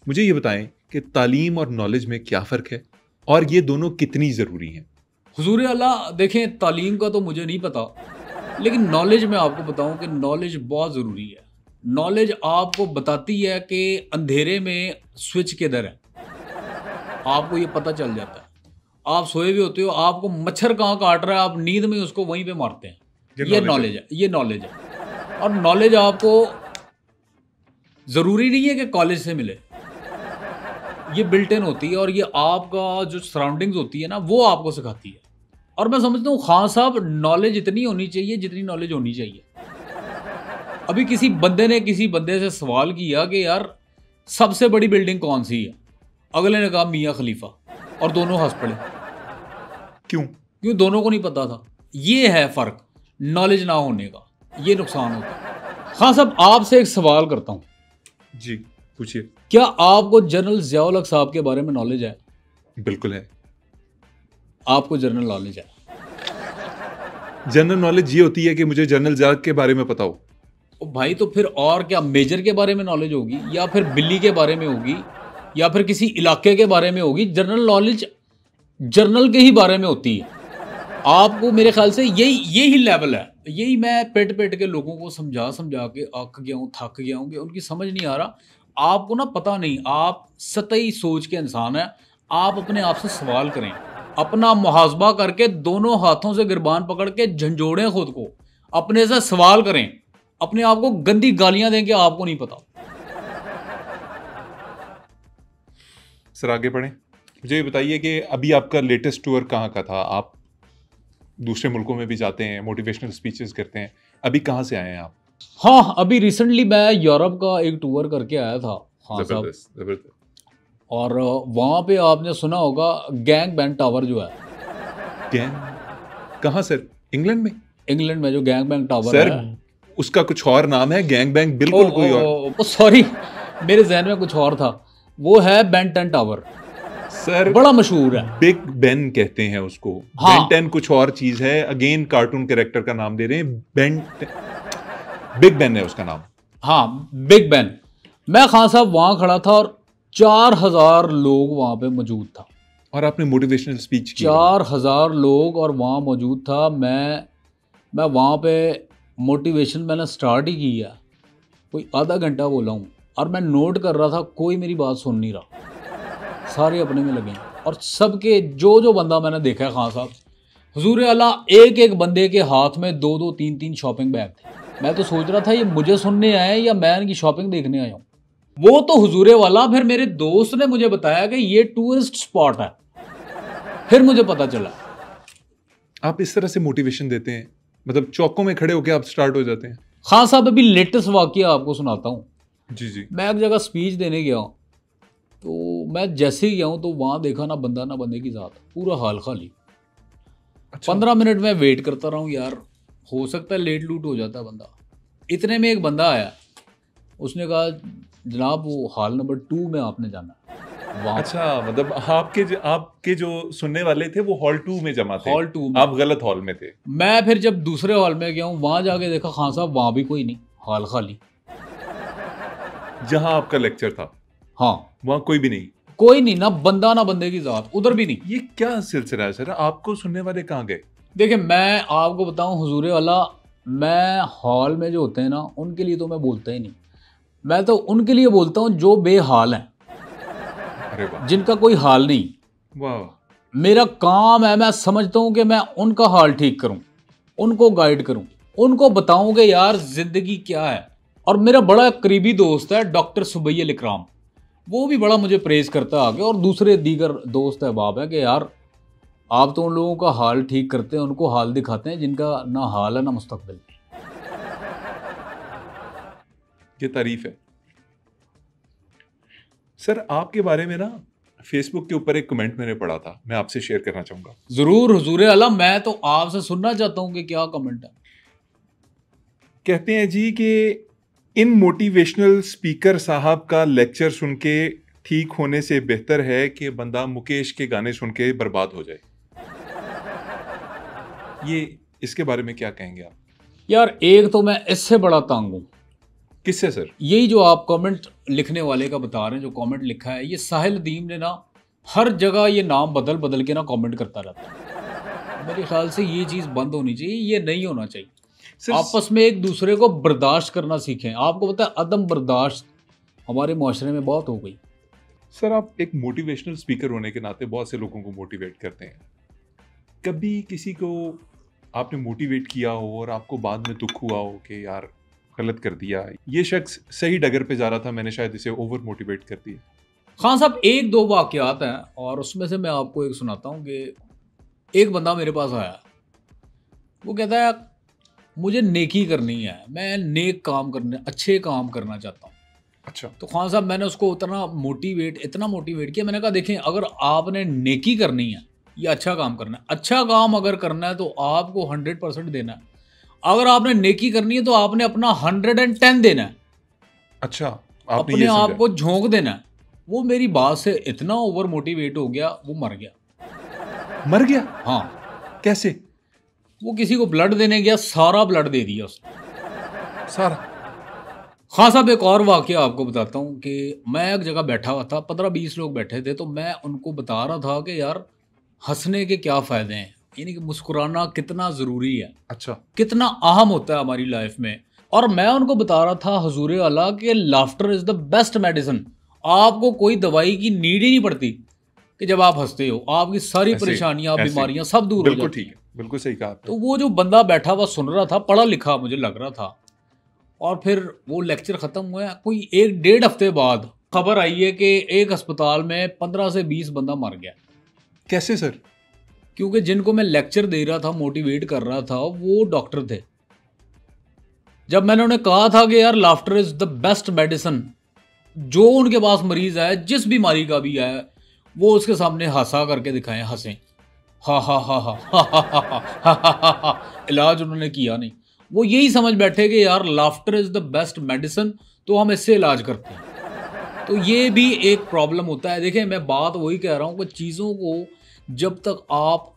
मुझे ये बताएं कि तालीम और नॉलेज में क्या फ़र्क है और ये दोनों कितनी ज़रूरी हैं। हुजूर अल्लाह, देखें तालीम का तो मुझे नहीं पता, लेकिन नॉलेज मैं आपको बताऊं कि नॉलेज बहुत ज़रूरी है। नॉलेज आपको बताती है कि अंधेरे में स्विच किधर है, आपको ये पता चल जाता है। आप सोए हुए होते हो, आपको मच्छर कहाँ काट रहा है, आप नींद में उसको वहीं पे मारते हैं। ये नॉलेज है, ये नॉलेज है। और नॉलेज आपको ज़रूरी नहीं है कि कॉलेज से मिले, ये बिल्ट इन होती है और ये आपका जो सराउंडिंग्स होती है ना, वो आपको सिखाती है। और मैं समझता हूँ खान साहब, नॉलेज इतनी होनी चाहिए जितनी नॉलेज होनी चाहिए। अभी किसी बंदे ने किसी बंदे से सवाल किया कि यार सबसे बड़ी बिल्डिंग कौन सी है, अगले ने कहा मियाँ खलीफा, और दोनों हंस पड़े। क्यों दोनों को नहीं पता था। ये है फ़र्क नॉलेज ना होने का, ये नुकसान होता है। खान साहब, आपसे एक सवाल करता हूँ। जी पूछिए। क्या आपको जनरल ज़ियाउल हक साहब के बारे में नॉलेज है? बिल्कुल है। आपको जनरल नॉलेज है? जनरल नॉलेज ये होती है कि मुझे जनरल ज़िया के बारे में पता हो। ओ भाई, तो फिर और क्या मेजर के बारे में नॉलेज होगी, या फिर बिल्ली के बारे में होगी, या फिर किसी इलाके के बारे में होगी। जनरल नॉलेज जर्नल के ही बारे में होती है। आपको मेरे ख्याल से यही लेवल है। यही मैं पेट पेट के लोगों को समझा समझा के अक गया हूँ, थक गया हूँ कि उनकी समझ नहीं आ रहा। आपको ना पता नहीं, आप सतही सोच के इंसान हैं। आप अपने आप से सवाल करें, अपना मुहासबा करके दोनों हाथों से गिरबान पकड़ के झंझोड़ें खुद को, अपने से सवाल करें, अपने आप को गंदी गालियां दें कि आपको नहीं पता। सर आगे बढ़ें। मुझे ये बताइए कि अभी आपका लेटेस्ट टूर कहाँ का था? आप दूसरे मुल्कों में भी जाते हैं, मोटिवेशनल स्पीचेस करते हैं, अभी कहाँ से आए हैं आप? हाँ, अभी रिसेंटली मैं यूरोप का एक टूर करके आया था। हाँ साहब, जबरदस्त। और वहाँ पे आपने सुना होगा गैंग बैंग टावर जो है। गैंग कहाँ सर? इंग्लैंड में? इंग्लैंड में जो गैंग बैंग टावर सर है, उसका कुछ और नाम है, गैंग बैंग बिल्कुल कोई और। सॉरी, मेरे जहन में कुछ और था। वो है बेन 10 टावर, सर बड़ा मशहूर है। बिग बेन कहते हैं उसको। हाँ। बेन 10 कुछ और चीज है। अगेन कार्टून कैरेक्टर का नाम दे रहे हैं। बिग बेन है उसका नाम। हाँ, बिग बेन। मैं खान साहब वहाँ खड़ा था और 4000 लोग वहाँ पे मौजूद था। और आपने मोटिवेशनल स्पीच की? 4000 लोग और वहाँ मौजूद था। मैं वहाँ पे मोटिवेशन मैंने स्टार्ट ही की है, कोई आधा घंटा बोला हूँ, और मैं नोट कर रहा था कोई मेरी बात सुन नहीं रहा, सारे अपने में लगे। और सबके जो बंदा मैंने देखा है खान साहब, हुजूर अल्लाह, एक एक बंदे के हाथ में 2-2 3-3 शॉपिंग बैग थे। मैं तो सोच रहा था ये मुझे सुनने आए हैं या मैं इनकी शॉपिंग देखने आया हूँ। वो तो हुजूरे वाला, फिर मेरे दोस्त ने मुझे बताया कि ये टूरिस्ट स्पॉट है, फिर मुझे पता चला। आप इस तरह से मोटिवेशन देते हैं, मतलब चौकों में खड़े होकर आप स्टार्ट हो जाते हैं? खान साहब, अभी लेटेस्ट वाकया आपको सुनाता हूँ। जी। मैं एक जगह स्पीच देने गया, तो मैं जैसे ही गया हूँ तो वहाँ देखा ना बंदा ना बंदे की ज़ात, पूरा हाल खाली। अच्छा। 15 मिनट में वेट करता रहा हूँ यार, हो सकता है लेट लूट हो जाता है बंदा। इतने में एक बंदा आया, उसने कहा जनाब वो हॉल नंबर 2 में आपने जाना है। वहाँ अच्छा, मतलब आपके जो सुनने वाले थे वो हॉल 2 में जमा थे। हॉल 2 में। आप गलत हॉल में थे। मैं फिर जब दूसरे हॉल में गया हूँ, वहाँ जाके देखा खान साहब वहाँ भी कोई नहीं, हॉल खाली। जहां आपका लेक्चर था हाँ, वहां कोई भी नहीं? कोई नहीं, ना बंदा ना बंदे की ज़ात, उधर भी नहीं। ये क्या सिलसिला है सर? आपको सुनने वाले कहाँ गए? देखिए, मैं आपको बताऊं हुजूरे वाला, मैं हॉल में जो होते हैं ना उनके लिए तो मैं बोलता ही नहीं। मैं तो उनके लिए बोलता हूं जो बेहाल हैं, अरे वाह, जिनका कोई हाल नहीं। वाह। मेरा काम है, मैं समझता हूं कि मैं उनका हाल ठीक करूं, उनको गाइड करूं, उनको बताऊं कि यार जिंदगी क्या है। और मेरा बड़ा करीबी दोस्त है डॉक्टर सुबैल इकराम, वो भी बड़ा मुझे प्रेज करता है आगे, और दूसरे दीगर दोस्त अहबाब है कि यार आप तो उन लोगों का हाल ठीक करते हैं, उनको हाल दिखाते हैं जिनका ना हाल है ना मुस्तकबिल। ये तारीफ है सर। आपके बारे में ना फेसबुक के ऊपर एक कमेंट मैंने पढ़ा था, मैं आपसे शेयर करना चाहूंगा। जरूर हुजूरे आला, मैं तो आपसे सुनना चाहता हूं कि क्या कमेंट है। कहते हैं जी कि इन मोटिवेशनल स्पीकर साहब का लेक्चर सुन के ठीक होने से बेहतर है कि बंदा मुकेश के गाने सुन के बर्बाद हो जाए। ये इसके बारे में क्या कहेंगे आप? यार एक तो मैं इससे बड़ा तंग हूं किससे सर? यही जो आप कमेंट लिखने वाले का बता रहे हैं, जो कमेंट लिखा है, ये साहिल अदीम ने ना हर जगह ये नाम बदल बदल के ना कमेंट करता रहता है। मेरे ख्याल से ये चीज़ बंद होनी चाहिए, ये नहीं होना चाहिए। सर आपस में एक दूसरे को बर्दाश्त करना सीखें। आपको पता है अदम बर्दाश्त हमारे माशरे में बहुत हो गई। सर आप एक मोटिवेशनल स्पीकर होने के नाते बहुत से लोगों को मोटिवेट करते हैं। कभी किसी को आपने मोटिवेट किया हो और आपको बाद में दुख हुआ हो कि यार गलत कर दिया, ये शख्स सही डगर पे जा रहा था, मैंने शायद इसे ओवर मोटिवेट कर दिया? खान साहब, एक दो वाक़यात हैं और उसमें से मैं आपको एक सुनाता हूँ कि एक बंदा मेरे पास आया। वो कहता है मुझे नेकी करनी है, मैं नेक काम करने, अच्छे काम करना चाहता हूँ। अच्छा। तो खान साहब मैंने उसको इतना मोटिवेट किया। मैंने कहा देखें, अगर आपने नेकी करनी है या अच्छा काम करना है, अच्छा काम अगर करना है तो आपको 100% देना है। अगर आपने नेकी करनी है तो आपने अपना 110 देना है। अच्छा, आपने अपने ये आप समझा? को झोंक देना है। वो मेरी बात से इतना ओवर मोटिवेट हो गया, वो मर गया। मर गया? हाँ, कैसे? वो किसी को ब्लड देने गया, सारा ब्लड दे दिया उसने। सारा? हाँ साहब, एक और वाकया आपको बताता हूँ कि मैं एक जगह बैठा हुआ था, 15-20 लोग बैठे थे, तो मैं उनको बता रहा था कि यार हंसने के क्या फ़ायदे हैं, यानी कि मुस्कुराना कितना ज़रूरी है, अच्छा। कितना अहम होता है हमारी लाइफ में। और मैं उनको बता रहा था हुजूर आला कि laughter is the best medicine. आपको कोई दवाई की नीड ही नहीं पड़ती कि जब आप हंसते हो आपकी सारी ऐसे- परेशानियां, ऐसे। बीमारियां सब दूर हो बिल्कुल जाती ठीक हैं। है, बिल्कुल सही कहा आपने। तो वो जो बंदा बैठा हुआ सुन रहा था, पढ़ा लिखा मुझे लग रहा था, और फिर वो लेक्चर ख़त्म हुआ, कोई 1-1.5 हफ्ते बाद खबर आई है कि एक अस्पताल में 15 से 20 बंदा मर गया। कैसे सर? क्योंकि जिनको मैं लेक्चर दे रहा था, मोटिवेट कर रहा था, वो डॉक्टर थे। जब मैंने उन्हें कहा था कि यार laughter is the best medicine, जो उनके पास मरीज़ आए, जिस बीमारी का भी आए, वो उसके सामने हंसा करके दिखाएं, हंसें, हा हा हा हा हा हा हा हा हा हा हा। इलाज उन्होंने किया नहीं। वो यही समझ बैठे कि यार laughter is the best medicine, तो हम इससे इलाज करते हैं। तो ये भी एक प्रॉब्लम होता है। देखिए, मैं बात वही कह रहा हूँ कि चीज़ों को जब तक आप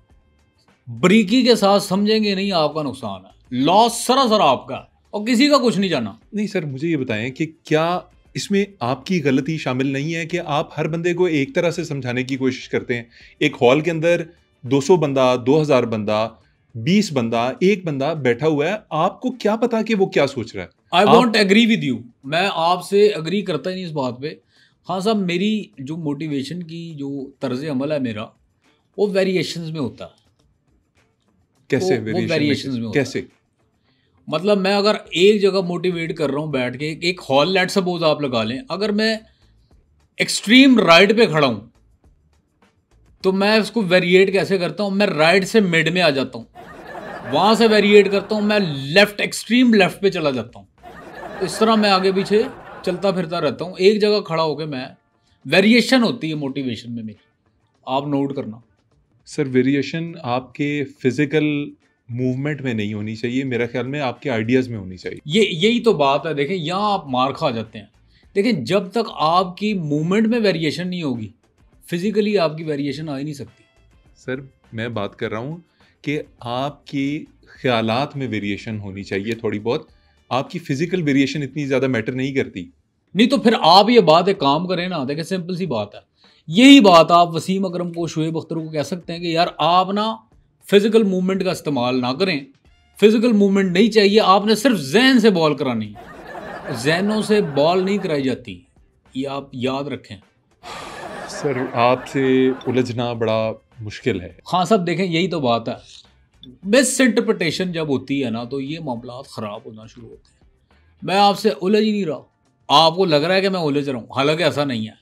बारीकी के साथ समझेंगे नहीं, आपका नुकसान है। लॉस सरासर आपका है और किसी का कुछ नहीं जाना। नहीं सर, मुझे ये बताएं कि क्या इसमें आपकी गलती शामिल नहीं है कि आप हर बंदे को एक तरह से समझाने की कोशिश करते हैं? एक हॉल के अंदर 200 बंदा, 2000 बंदा, 20 बंदा, एक बंदा बैठा हुआ है, आपको क्या पता कि वो क्या सोच रहा है? I won't agree with you. मैं आपसे एग्री करता ही नहीं इस बात पे। हाँ साहब, मेरी जो मोटिवेशन की जो तर्ज अमल है मेरा, वो वेरिएशंस में होता है। कैसे वो वेरिएशन वेरिएशंस में होता है। कैसे? मतलब मैं अगर एक जगह मोटिवेट कर रहा हूँ बैठ के, एक हॉल लेट सपोज आप लगा लें, अगर मैं एक्सट्रीम राइट पे खड़ा हूँ तो मैं उसको वेरिएट कैसे करता हूँ? मैं राइट से मिड में आ जाता हूँ, वहाँ से वेरिएट करता हूँ, मैं लेफ्ट, एक्सट्रीम लेफ्ट पे चला जाता हूँ। तो इस तरह मैं आगे पीछे चलता फिरता रहता हूँ। एक जगह खड़ा होकर मैं, वेरिएशन होती है मोटिवेशन में मेरी, आप नोट करना। सर वेरिएशन आपके फिजिकल मूवमेंट में नहीं होनी चाहिए, मेरा ख्याल में आपके आइडियाज में होनी चाहिए। यही तो बात है। देखें, यहाँ आप मार खा जाते हैं। देखें, जब तक आपकी मूवमेंट में वेरिएशन नहीं होगी, फिजिकली आपकी वेरिएशन आ ही नहीं सकती। सर मैं बात कर रहा हूँ कि आपकी ख्यालात में वेरिएशन होनी चाहिए थोड़ी बहुत, आपकी फिजिकल वेरिएशन इतनी ज़्यादा मैटर नहीं करती। नहीं तो फिर आप ये बात एक काम करें ना। देखें, सिंपल सी बात है। यही बात आप वसीम अकरम को, शुएब अख्तर को कह सकते हैं कि यार आप ना फिजिकल मूवमेंट का इस्तेमाल ना करें, फिजिकल मूवमेंट नहीं चाहिए, आपने सिर्फ जहन से बॉल करानी है। जहनों से बॉल नहीं कराई जाती, ये आप याद रखें। सर आपसे उलझना बड़ा मुश्किल है। हाँ साहब, देखें यही तो बात है। मिस इंटरप्रिटेशन जब होती है ना, तो ये मामला ख़राब होना शुरू होते हैं। मैं आपसे उलझ ही नहीं रहा, आपको लग रहा है कि मैं उलझ रहा हूँ, हालांकि ऐसा नहीं है।